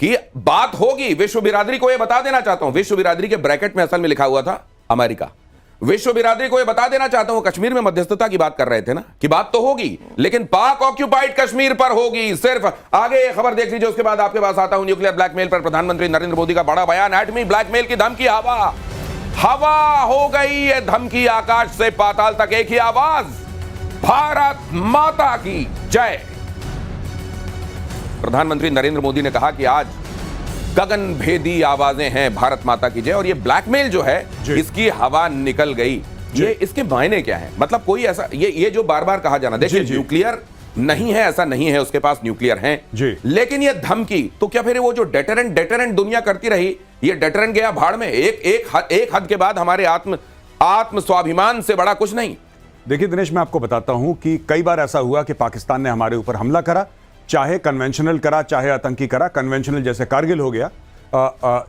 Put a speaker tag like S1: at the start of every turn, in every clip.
S1: कि बात होगी। विश्व बिरादरी को यह बता देना चाहता हूं, विश्व बिरादरी के ब्रैकेट में असल में लिखा हुआ था अमेरिका। विश्व बिरादरी को यह बता देना चाहता हूं, कश्मीर में मध्यस्थता की बात कर रहे थे ना, कि बात तो होगी लेकिन पाक ऑक्यूपाइड कश्मीर पर होगी सिर्फ। आगे खबर देख लीजिए, उसके बाद आपके पास आता हूं। न्यूक्लियर ब्लैकमेल पर प्रधानमंत्री नरेंद्र मोदी का बड़ा बयान। एटमी ब्लैकमेल की धमकी हवा हो गई है, धमकी आकाश से पाताल तक। एक ही आवाज, भारत माता की जय। प्रधानमंत्री नरेंद्र मोदी ने कहा कि आज गगनभेदी आवाजें हैं, भारत माता की जय। और ये ब्लैकमेल जो है इसकी हवा निकल गई। ये इसके मायने क्या है? मतलब कोई ऐसा ये जो बार बार कहा जाना, देखिए न्यूक्लियर नहीं है ऐसा नहीं है, उसके पास न्यूक्लियर है, लेकिन ये धमकी तो क्या फिर वो जो डेटरेंट दुनिया करती रही, ये डेटरेंट गया भाड़ में। एक हद के बाद हमारे आत्म स्वाभिमान से बड़ा कुछ नहीं।
S2: देखिए दिनेश, मैं आपको बताता हूं कि कई बार ऐसा हुआ कि पाकिस्तान ने हमारे ऊपर हमला करा, चाहे कन्वेंशनल करा चाहे आतंकी करा। कन्वेंशनल जैसे कारगिल हो गया,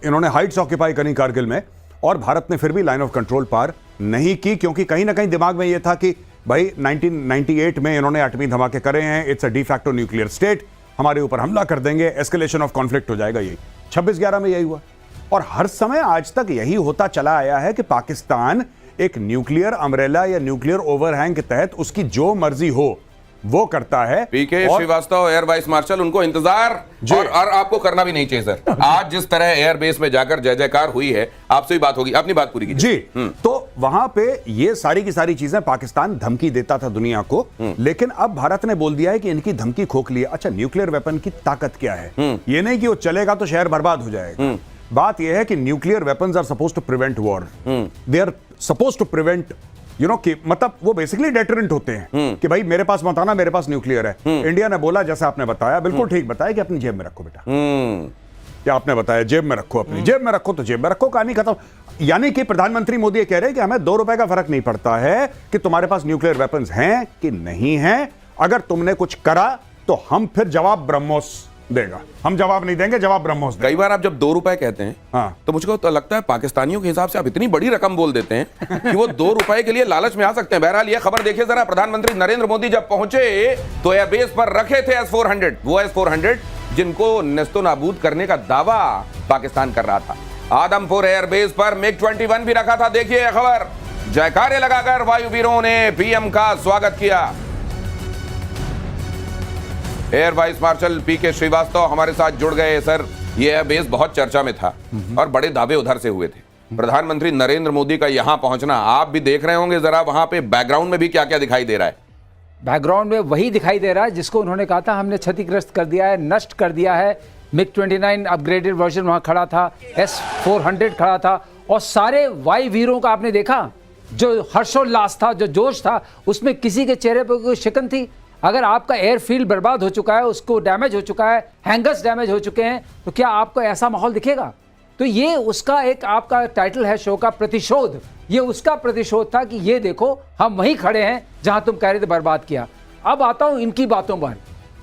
S2: इन्होंने हाइट्स ऑक्यूपाई करी कारगिल में, और भारत ने फिर भी लाइन ऑफ कंट्रोल पार नहीं की, क्योंकि कहीं ना कहीं दिमाग में यह था कि भाई 1998 में इन्होंने एटमी धमाके करे हैं, it's a de facto nuclear state, हमारे ऊपर हमला कर देंगे, एस्केलेशन ऑफ कॉन्फ्लिक्ट हो जाएगा। यही 26/11 में यही हुआ, और हर समय आज तक यही होता चला आया है कि पाकिस्तान एक न्यूक्लियर अम्ब्रेला या न्यूक्लियर ओवरहैंग के तहत उसकी जो मर्जी हो वो करता है।
S1: पीके श्रीवास्तव एयर वाइस मार्शल, उनको इंतजार और आपको करना भी नहीं चाहिए सर। आज जिस तरह एयर बेस में जाकर जय जयकार हुई है, आपसे भी बात होगी, अपनी बात पूरी कीजिए
S2: जी। तो वहां पे ये सारी की सारी चीजें पाकिस्तान धमकी देता था दुनिया को, लेकिन अब भारत ने बोल दिया है कि इनकी धमकी खोखली है। अच्छा, न्यूक्लियर वेपन की ताकत क्या है? ये नहीं कि वो चलेगा तो शहर बर्बाद हो जाएगा। बात यह है कि nuclear weapons are supposed to prevent war, they are supposed to prevent कि मतलब वो बेसिकली डेटरेंट होते हैं कि भाई मेरे पास मत आना, मेरे पास न्यूक्लियर है। इंडिया ने बोला, जैसा आपने बताया, बिल्कुल ठीक बताया, कि अपनी जेब में रखो बेटा। क्या आपने बताया? जेब में रखो, अपनी जेब में रखो, तो जेब में रखो, कहानी खत्म। यानी कि प्रधानमंत्री मोदी ये कह रहे हैं कि हमें 2 रुपए का फर्क नहीं पड़ता है कि तुम्हारे पास न्यूक्लियर वेपन्स हैं कि नहीं है। अगर तुमने कुछ करा तो हम फिर जवाब ब्रह्मोस देगा, हम जवाब नहीं देंगे, जवाब ब्रह्मोस देगा।
S1: कई बार आप जब 2 रुपए कहते हैं, हाँ, तो मुझको तो लगता है पाकिस्तानियों के हिसाब से आप इतनी बड़ी रकम बोल देते हैं कि वो 2 रुपए के लिए लालच में आ सकते हैं। बहरहाल ये खबर देखिए जरा। प्रधानमंत्री नरेंद्र मोदी जब पहुंचे तो एयरबेस पर रखे थे S-400, वो S-400 जिनको नेस्तो नाबूद करने का दावा पाकिस्तान कर रहा था। आदमपुर एयरबेस पर MiG-21 भी रखा था। देखिए यह खबर। जयकारे लगाकर वायुवीरों ने पीएम का स्वागत किया। एयर वाइस मार्शल पीके श्रीवास्तव हमारे साथ जुड़ गए। सर, ये एयरबेस बहुत चर्चा में था और बड़े दावे उधर से हुए थे। प्रधानमंत्री नरेंद्र मोदी का यहां पहुंचना आप भी देख रहे होंगे, जरा वहां पे बैकग्राउंड में भी क्या क्या दिखाई दे रहा है?
S3: बैकग्राउंड में वही दिखाई दे रहा है जिसको उन्होंने कहा था हमने क्षतिग्रस्त कर दिया है, नष्ट कर दिया है। MiG-29 अपग्रेडेड वर्जन वहां खड़ा था, S-400 खड़ा था, और सारे वायु वीरों का आपने देखा जो हर्षोल्लास था, जो जोश था, उसमें किसी के चेहरे पर कोई शिकन थी? अगर आपका एयरफील्ड बर्बाद हो चुका है, उसको डैमेज हो चुका है, हैंगर्स डैमेज हो चुके हैं, तो क्या आपको ऐसा माहौल दिखेगा? तो ये उसका एक आपका टाइटल है शो का, प्रतिशोध। ये उसका प्रतिशोध था कि ये देखो हम वहीं खड़े हैं जहां तुम कह रहे थे बर्बाद किया। अब आता हूं इनकी बातों पर।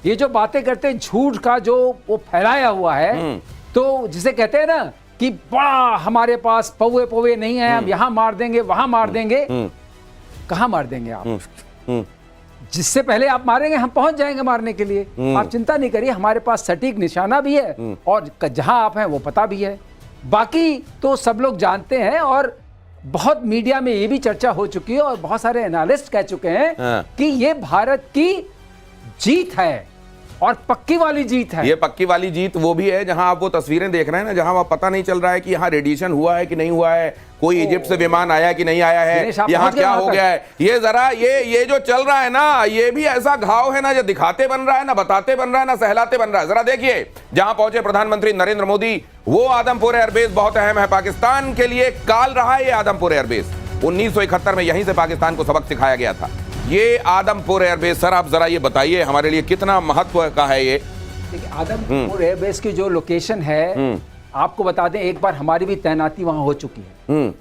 S3: ये जो बातें करते हैं झूठ का जो वो फैलाया हुआ है, तो जिसे कहते हैं ना कि बड़ा हमारे पास पौवे पौवे नहीं है, हम यहां मार देंगे वहां मार देंगे। कहां मार देंगे आप? जिससे पहले आप मारेंगे हम पहुंच जाएंगे मारने के लिए। आप चिंता नहीं करिए, हमारे पास सटीक निशाना भी है और जहां आप हैं वो पता भी है। बाकी तो सब लोग जानते हैं, और बहुत मीडिया में ये भी चर्चा हो चुकी है और बहुत सारे एनालिस्ट कह चुके हैं कि ये भारत की जीत है और पक्की वाली जीत है।
S1: ये पक्की वाली जीत वो भी है जहां आप वो तस्वीरें देख रहे हैं ना, जहां वह पता नहीं चल रहा है कि यहाँ रेडिएशन हुआ है कि नहीं हुआ है, कोई इजिप्ट से विमान आया है कि नहीं आया है, यहाँ क्या हो गया है। ये जरा ये जो चल रहा है ना, ये भी ऐसा घाव है ना, जो दिखाते बन रहा है ना, बताते बन रहा है ना, सहलाते बन रहा है। जरा देखिए, जहां पहुंचे प्रधानमंत्री नरेंद्र मोदी, वो आदमपुर एयरबेस बहुत अहम है पाकिस्तान के लिए। काल रहा है ये आदमपुर एयरबेस, 1971 में यहीं से पाकिस्तान को सबक सिखाया गया था। ये आदमपुर एयरबेस, सर आप जरा ये बताइए हमारे लिए कितना महत्व का है ये?
S3: आदमपुर एयरबेस की जो लोकेशन है, आपको बता दें, एक बार हमारी भी तैनाती वहां हो चुकी है।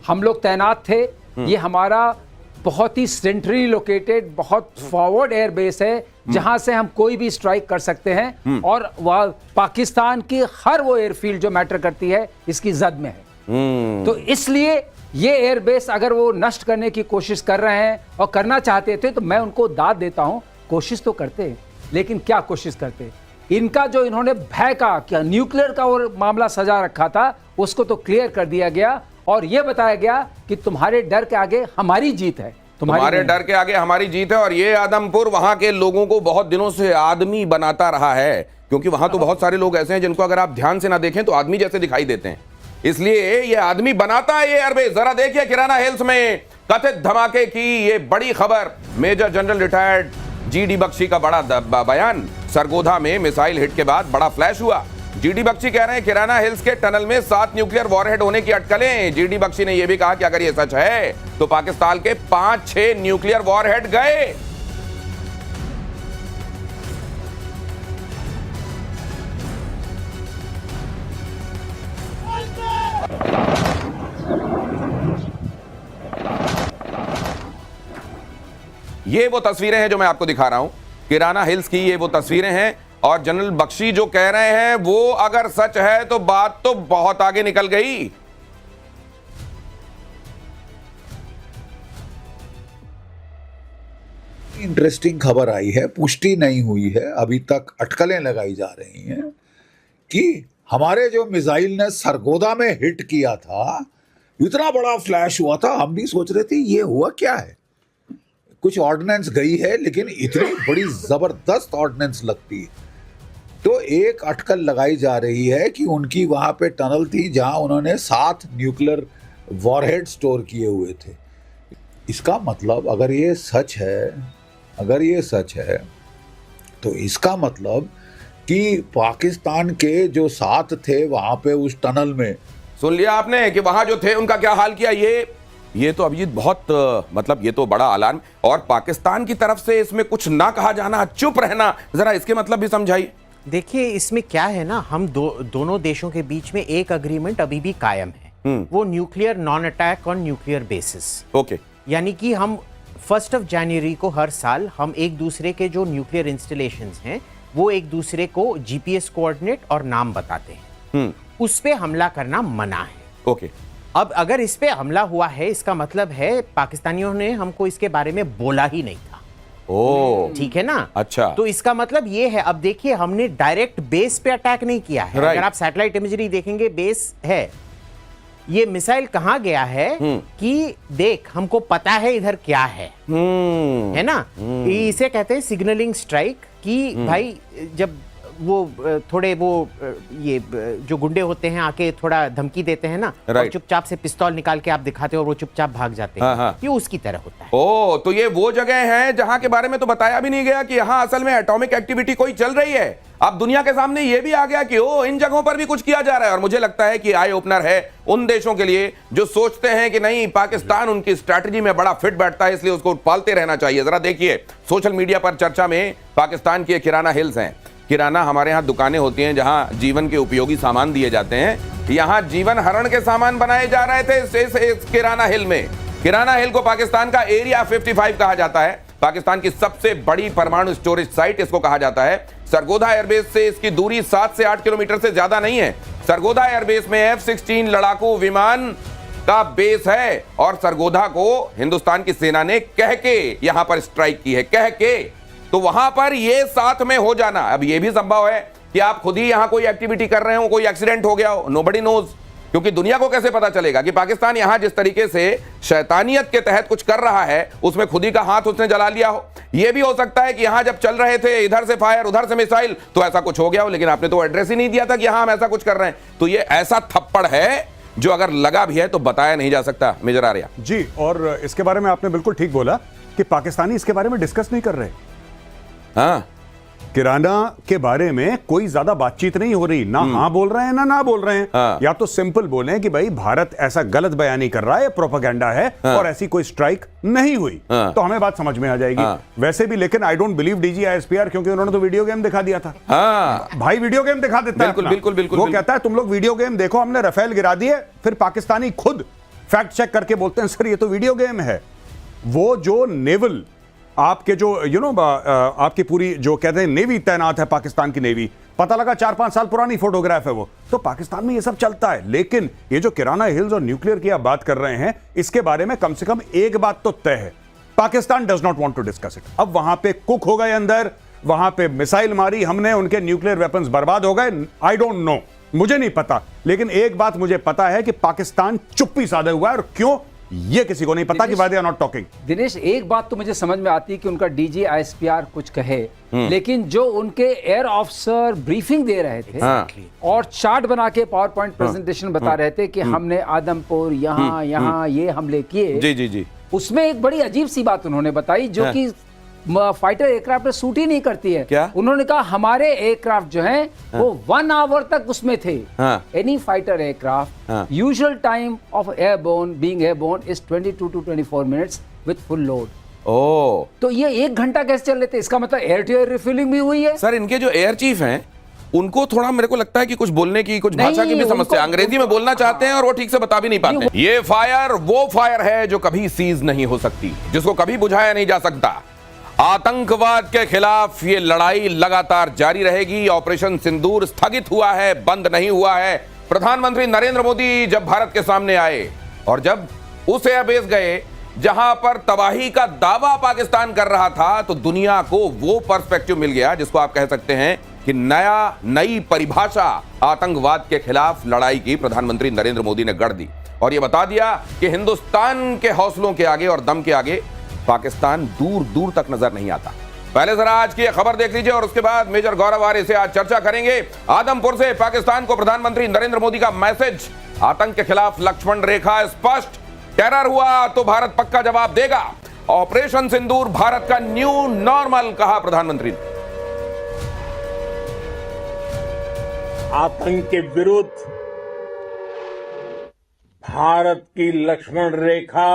S3: हम लोग तैनात थे। ये हमारा बहुत ही सेंट्रली लोकेटेड, बहुत फॉरवर्ड एयरबेस है, जहां से हम कोई भी स्ट्राइक कर सकते हैं, और वह पाकिस्तान की हर वो एयरफील्ड जो मैटर करती है इसकी जद में है। तो इसलिए ये एयरबेस अगर वो नष्ट करने की कोशिश कर रहे हैं और करना चाहते थे, तो मैं उनको दाद देता हूं। कोशिश तो करते, लेकिन क्या कोशिश करते? इनका जो इन्होंने भय का क्या न्यूक्लियर का और मामला सजा रखा था उसको तो क्लियर कर दिया गया और यह बताया गया कि तुम्हारे डर के आगे हमारी जीत है,
S1: तुम्हारे डर के आगे हमारी जीत है। और ये आदमपुर वहां के लोगों को बहुत दिनों से आदमी बनाता रहा है, क्योंकि वहां तो बहुत सारे लोग ऐसे हैं जिनको अगर आप ध्यान से ना देखें तो आदमी जैसे दिखाई देते हैं, इसलिए ये आदमी बनाता है ये एयरबेस। जरा देखिए किराना हिल्स में कथित धमाके की ये बड़ी खबर। Major general retired GD Bakshi का बड़ा बयान। सरगोधा में मिसाइल हिट के बाद बड़ा फ्लैश हुआ। जीडी बख्शी कह रहे हैं किराना हिल्स के टनल में 7 न्यूक्लियर वॉरहेड होने की अटकलें। जीडी बख्शी ने यह भी कहा कि अगर यह सच है तो पाकिस्तान के 5-6 न्यूक्लियर वॉरहेड गए। ये वो तस्वीरें हैं जो मैं आपको दिखा रहा हूं, किराना हिल्स की ये वो तस्वीरें हैं। और जनरल बख्शी जो कह रहे हैं वो अगर सच है तो बात तो बहुत आगे निकल गई।
S4: इंटरेस्टिंग खबर आई है, पुष्टि नहीं हुई है अभी तक, अटकलें लगाई जा रही हैं कि हमारे जो मिसाइल ने सरगोधा में हिट किया था, इतना बड़ा फ्लैश हुआ था, हम भी सोच रहे थे ये हुआ क्या है। कुछ ऑर्डिनेंस गई है लेकिन इतनी बड़ी जबरदस्त ऑर्डिनेंस लगती है। तो एक अटकल लगाई जा रही है कि उनकी वहां पे टनल थी जहां उन्होंने 7 न्यूक्लियर वॉरहेड स्टोर किए हुए थे। इसका मतलब अगर ये सच है तो इसका मतलब कि पाकिस्तान के जो 7 थे वहां पे उस टनल में,
S1: सुन लिया आपने कि वहां जो थे उनका क्या हाल किया। ये तो अभिजीत बहुत मतलब ये तो बड़ा अलार्म। और पाकिस्तान की तरफ से इसमें कुछ ना कहा जाना, चुप रहना, जरा इसके मतलब भी समझाइए।
S5: देखिए इसमें क्या है ना, हम दोनों देशों के बीच में एक अग्रीमेंट अभी भी कायम है, वो nuclear non attack on nuclear basis.
S1: Okay,
S5: यानी कि हम 1 जनवरी को हर साल हम एक दूसरे के जो न्यूक्लियर इंस्टॉलेशंस हैं वो एक दूसरे को जीपीएस कोऑर्डिनेट और नाम बताते हैं, उस पे हमला करना मना है।
S1: ओके,
S5: अब अगर इस पे हमला हुआ है इसका मतलब है पाकिस्तानियों ने हमको इसके बारे में बोला ही नहीं था।
S1: ओ
S5: ठीक है ना।
S1: अच्छा,
S5: तो इसका मतलब ये है, अब देखिए हमने डायरेक्ट बेस पे अटैक नहीं किया है। अगर आप सैटेलाइट इमेजरी देखेंगे बेस है, ये मिसाइल कहां गया है कि देख हमको पता है इधर क्या है ना। इसे कहते हैं सिग्नलिंग स्ट्राइक कि भाई जब वो थोड़े वो ये जो गुंडे होते हैं आके थोड़ा धमकी देते हैं ना, और चुपचाप से पिस्तौल निकाल के आप दिखाते हो और वो चुपचाप भाग जाते हैं, ये उसकी तरह होता है।
S1: ओ, तो ये वो जगह है जहां के बारे में तो बताया भी नहीं गया कि यहां असल में एटॉमिक एक्टिविटी कोई चल रही है। अब दुनिया के सामने ये भी आ गया कि ओ इन जगहों पर भी कुछ किया जा रहा है। और मुझे लगता है कि आई ओपनर है उन देशों के लिए जो सोचते हैं कि नहीं पाकिस्तान उनकी स्ट्रैटेजी में बड़ा फिट बैठता है इसलिए उसको पालते रहना चाहिए। जरा देखिए सोशल मीडिया पर चर्चा में पाकिस्तान की किराना हिल्स हैं। किराना हमारे यहाँ दुकानें होती हैं जहां जीवन के उपयोगी सामान दिए जाते हैं, यहां जीवन हरण के सामान बनाए जा रहे थे इस किराना हिल में। किराना हिल को पाकिस्तान का एरिया 55 कहा जाता है। पाकिस्तान की सबसे बड़ी परमाणु स्टोरेज साइट इसको कहा जाता है। सरगोधा एयरबेस से इसकी दूरी 7 से 8 किलोमीटर से ज्यादा नहीं है। सरगोधा एयरबेस में F-16 लड़ाकू विमान का बेस है और सरगोधा को हिंदुस्तान की सेना ने कह के यहां पर स्ट्राइक की है, कह के। तो वहां पर ये साथ में हो जाना, अब ये भी संभव है कि आप खुद ही यहां कोई एक्टिविटी कर रहे हो, कोई एक्सीडेंट हो गया हो, नोबडी नोज, क्योंकि दुनिया को कैसे पता चलेगा कि पाकिस्तान यहां जिस तरीके से शैतानियत के तहत कुछ कर रहा है उसमें खुद ही का हाथ उसने जला लिया हो। यह भी हो सकता है कि यहां जब चल रहे थे इधर से फायर उधर से मिसाइल तो ऐसा कुछ हो गया हो, लेकिन आपने तो एड्रेस ही नहीं दिया था कि यहां हम ऐसा कुछ कर रहे हैं। तो ये ऐसा थप्पड़ है जो अगर लगा भी है तो बताया नहीं जा सकता। मेजर आर्या
S2: जी, और इसके बारे में आपने बिल्कुल ठीक बोला कि पाकिस्तानी इसके बारे में डिस्कस नहीं कर रहे।
S1: हाँ,
S2: किराना के बारे में कोई ज्यादा बातचीत नहीं हो रही, ना हाँ बोल रहे हैं ना बोल रहे हैं।
S1: हाँ।
S2: या तो सिंपल बोले कि भाई भारत ऐसा गलत बयानी कर रहा है, प्रोपेगेंडा है। हाँ। और ऐसी कोई स्ट्राइक नहीं हुई। हाँ। तो हमें बात समझ में आ जाएगी। हाँ। वैसे भी लेकिन आई डोंट बिलीव DGISPR, क्योंकि उन्होंने तो वीडियो गेम दिखा दिया था।
S1: हाँ।
S2: भाई वीडियो गेम दिखा देता है।
S1: बिल्कुल बिल्कुल बिल्कुल।
S2: वो कहता है तुम लोग वीडियो गेम देखो, हमने राफेल गिरा दिए। फिर पाकिस्तानी खुद फैक्ट चेक करके बोलते हैं सर ये तो वीडियो गेम है। वो जो नेवल आपके जो आपकी पूरी जो कहते हैं नेवी तैनात है, पाकिस्तान की नेवी, पता लगा 4-5 साल पुरानी फोटोग्राफ है वो। तो पाकिस्तान में ये सब चलता है। लेकिन ये जो किराना हिल्स और न्यूक्लियर की आप बात कर रहे हैं, इसके बारे में कम से कम एक बात तो तय है, Pakistan does not want to discuss it. अब वहां पे कुक हो गए अंदर, वहां पे मिसाइल मारी हमने, उनके न्यूक्लियर वेपन्स बर्बाद हो गए। आई डोंट नो, मुझे नहीं पता, लेकिन एक बात मुझे पता है कि पाकिस्तान चुप्पी साधे हुआ है, और क्यों ये किसी को नहीं पता कि why they are not talking.
S3: Dinesh, एक बात तो मुझे समझ में आती है कि उनका डीजी आईएसपीआर कुछ कहे, लेकिन जो उनके एयर ऑफिसर ब्रीफिंग दे रहे थे और चार्ट बना के पावर पॉइंट प्रेजेंटेशन बता रहे थे कि हमने आदमपुर यहाँ ये हमले किए,
S1: जी जी जी,
S3: उसमें एक बड़ी अजीब सी बात उन्होंने बताई जो कि फाइटर एयरक्राफ्ट में सूट ही नहीं करती है।
S1: क्या?
S3: उन्होंने कहा हमारे एयरक्राफ्ट जो हैं वो 1 आवर तक उसमें थे। Any fighter aircraft usual time of airborne being airborne is 22 to 24 minutes with full load.
S1: ओ,
S3: तो ये 1 घंटा कैसे चल रहे थे? इसका मतलब एयर टू एयर रिफ्यूलिंग भी हुई है।
S1: सर इनके जो एयर चीफ हैं उनको थोड़ा मेरे को लगता है कि कुछ बोलने की, कुछ भाषा की भी समस्या, अंग्रेजी में बोलना चाहते हैं और वो ठीक से बता भी नहीं पाते। ये फायर वो फायर है जो कभी सीज नहीं हो सकती, जिसको कभी बुझाया नहीं जा सकता। आतंकवाद के खिलाफ ये लड़ाई लगातार जारी रहेगी। ऑपरेशन सिंदूर स्थगित हुआ है, बंद नहीं हुआ है। प्रधानमंत्री नरेंद्र मोदी जब भारत के सामने आए और जब उस एयरबेस गए जहां पर तबाही का दावा पाकिस्तान कर रहा था, तो दुनिया को वो पर्सपेक्टिव मिल गया जिसको आप कह सकते हैं कि नई परिभाषा आतंकवाद के खिलाफ लड़ाई की प्रधानमंत्री नरेंद्र मोदी ने गढ़ दी और यह बता दिया कि हिंदुस्तान के हौसलों के आगे और दम के आगे पाकिस्तान दूर दूर तक नजर नहीं आता। पहले जरा आज की खबर देख लीजिए और उसके बाद मेजर गौरव आर्य से आज चर्चा करेंगे। आदमपुर से पाकिस्तान को प्रधानमंत्री नरेंद्र मोदी का मैसेज, आतंक के खिलाफ लक्ष्मण रेखा स्पष्ट, टेरर हुआ तो भारत पक्का जवाब देगा। ऑपरेशन सिंदूर भारत का न्यू नॉर्मल, कहा प्रधानमंत्री ने।
S6: आतंक के विरुद्ध भारत की लक्ष्मण रेखा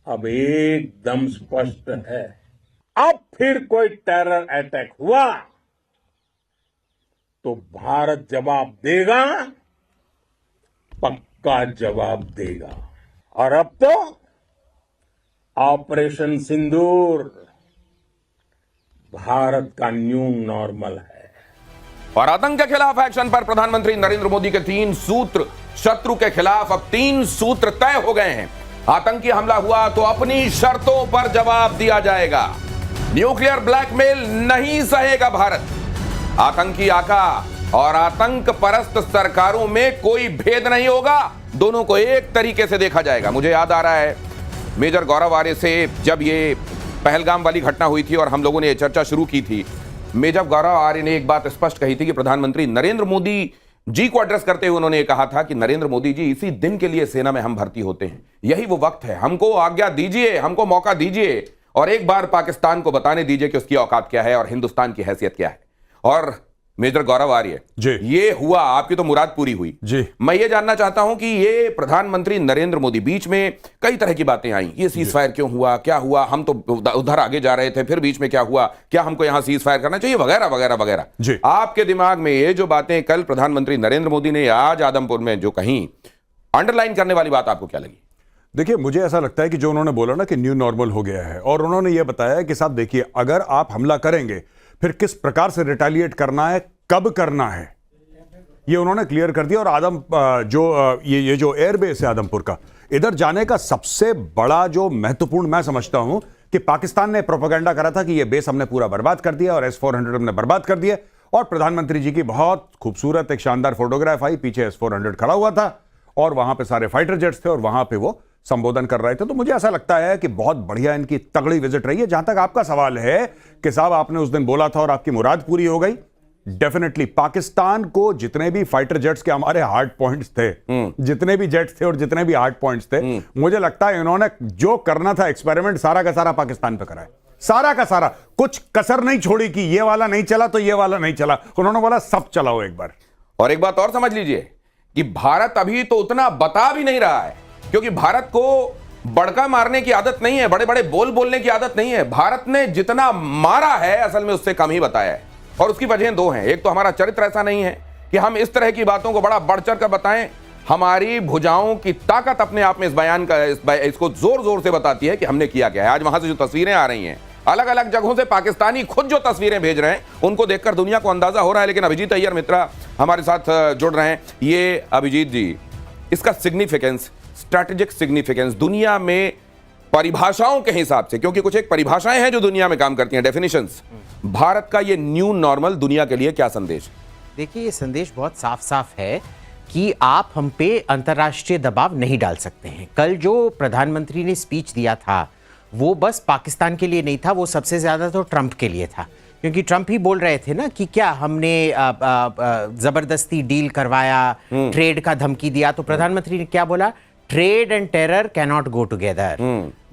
S6: अब एकदम स्पष्ट है। अब फिर कोई टेरर अटैक हुआ तो भारत जवाब देगा, पक्का जवाब देगा। और अब तो ऑपरेशन सिंदूर भारत का न्यू नॉर्मल है।
S1: और आतंक के खिलाफ एक्शन पर प्रधानमंत्री नरेंद्र मोदी के 3 सूत्र, शत्रु के खिलाफ अब 3 सूत्र तय हो गए हैं। आतंकी हमला हुआ तो अपनी शर्तों पर जवाब दिया जाएगा। न्यूक्लियर ब्लैकमेल नहीं सहेगा भारत। आतंकी आका और आतंक परस्त सरकारों में कोई भेद नहीं होगा, दोनों को एक तरीके से देखा जाएगा। मुझे याद आ रहा है मेजर गौरव आर्य से जब ये पहलगाम वाली घटना हुई थी और हम लोगों ने ये चर्चा शुरू की थी, मेजर गौरव आर्य ने एक बात स्पष्ट कही थी कि प्रधानमंत्री नरेंद्र मोदी जी को एड्रेस करते हुए उन्होंने कहा था कि नरेंद्र मोदी जी, इसी दिन के लिए सेना में हम भर्ती होते हैं, यही वो वक्त है, हमको आज्ञा दीजिए, हमको मौका दीजिए और एक बार पाकिस्तान को बताने दीजिए कि उसकी औकात क्या है और हिंदुस्तान की हैसियत क्या है। और मेजर गौरव आर्य जी, ये हुआ, आपकी तो मुराद पूरी हुई जी। मैं ये जानना चाहता हूं कि ये प्रधानमंत्री नरेंद्र मोदी, बीच में कई तरह की बातें आई, ये सीज फायर क्यों हुआ, क्या हुआ, हम तो उधर आगे जा रहे थे, फिर बीच में क्या हुआ, क्या हमको यहां सीज फायर करना चाहिए, वगैरह वगैरह वगैरह। आपके दिमाग में ये जो बातें कल प्रधानमंत्री नरेंद्र मोदी ने आज आदमपुर में जो कहीं, अंडरलाइन करने वाली बात आपको क्या लगी?
S2: देखिए, मुझे ऐसा लगता है कि जो उन्होंने बोला ना कि न्यू नॉर्मल हो गया है, और उन्होंने ये बताया कि साहब देखिए, अगर आप हमला करेंगे फिर किस प्रकार से रिटेलिएट करना है, कब करना है, ये उन्होंने क्लियर कर दिया। और ये जो एयरबेस है आदमपुर का, इधर जाने का सबसे बड़ा जो महत्वपूर्ण मैं समझता हूं कि पाकिस्तान ने प्रोपेगेंडा करा था कि ये बेस हमने पूरा बर्बाद कर दिया और S-400 हमने बर्बाद कर दिया। और प्रधानमंत्री जी की बहुत खूबसूरत एक शानदार फोटोग्राफ आई, पीछे S-400 खड़ा हुआ था और वहां पे सारे फाइटर जेट्स थे और वहां पे वो संबोधन कर रहे थे। तो मुझे ऐसा लगता है कि बहुत बढ़िया इनकी तगड़ी विजिट रही है। जहां तक आपका सवाल है कि साहब आपने उस दिन बोला था और आपकी मुराद पूरी हो गई, डेफिनेटली पाकिस्तान को जितने भी फाइटर जेट्स के हमारे हार्ड पॉइंट्स थे, जितने भी जेट्स थे और जितने भी हार्ड पॉइंट्स थे, मुझे लगता है इन्होंने जो करना था एक्सपेरिमेंट सारा का सारा पाकिस्तान पे करा है, सारा का सारा, कुछ कसर नहीं छोड़ी कि ये वाला नहीं चला तो ये वाला नहीं चला, उन्होंने बोला सब चलाओ एक बार।
S1: और एक बात और समझ लीजिए कि भारत अभी तो उतना बता भी नहीं रहा है, क्योंकि भारत को बड़का मारने की आदत नहीं है, बड़े बड़े बोल बोलने की आदत नहीं है। भारत ने जितना मारा है असल में उससे कम ही बताया है, और उसकी वजह 2 हैं। एक तो हमारा चरित्र ऐसा नहीं है कि हम इस तरह की बातों को बड़ा बढ़ चढ़ कर बताएं। हमारी भुजाओं की ताकत अपने आप में इस बयान का इसको जोर जोर से बताती है कि हमने किया क्या है। आज वहां से जो तस्वीरें आ रही हैं अलग अलग जगहों से, पाकिस्तानी खुद जो तस्वीरें भेज रहे हैं उनको देखकर दुनिया को अंदाजा हो रहा है। लेकिन अभिजीत अय्यर मित्रा हमारे साथ जुड़ रहे हैं। ये अभिजीत जी, इसका सिग्निफिकेंस, स्ट्रैटेजिक सिग्निफिकेंस, दुनिया में परिभाषाओं के हिसाब से, क्योंकि कुछ एक परिभाषाएं हैं जो दुनिया में काम करती हैं, डेफिनेशंस, भारत का ये न्यू नॉर्मल दुनिया के लिए क्या संदेश?
S5: देखिए, ये संदेश बहुत साफ साफ है कि आप हम पे अंतर्राष्ट्रीय दबाव नहीं डाल सकते हैं। कल जो प्रधानमंत्री ने स्पीच दिया था वो बस पाकिस्तान के लिए नहीं था, वो सबसे ज्यादा तो ट्रंप के लिए था, क्योंकि ट्रंप ही बोल रहे थे ना कि क्या हमने जबरदस्ती डील करवाया, ट्रेड का धमकी दिया। तो प्रधानमंत्री ने क्या बोला? Trade and terror can not go together.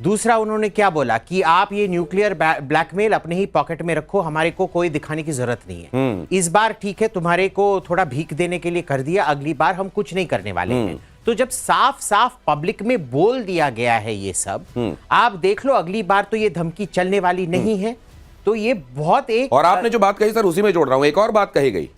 S5: दूसरा उन्होंने क्या बोला कि आप ये न्यूक्लियर ब्लैकमेल अपने ही पॉकेट में रखो, हमारे को कोई दिखाने की जरूरत नहीं है। इस बार ठीक है, तुम्हारे को थोड़ा भीख देने के लिए कर दिया, अगली बार हम कुछ नहीं करने वाले हैं। तो जब साफ साफ पब्लिक में बोल दिया गया है ये सब, आप देख लो अगली बार तो ये धमकी चलने वाली नहीं है। तो ये बहुत एक,
S1: और आपने जो बात कही सर, उसी में जोड़ रहा हूं, एक और बात कही गई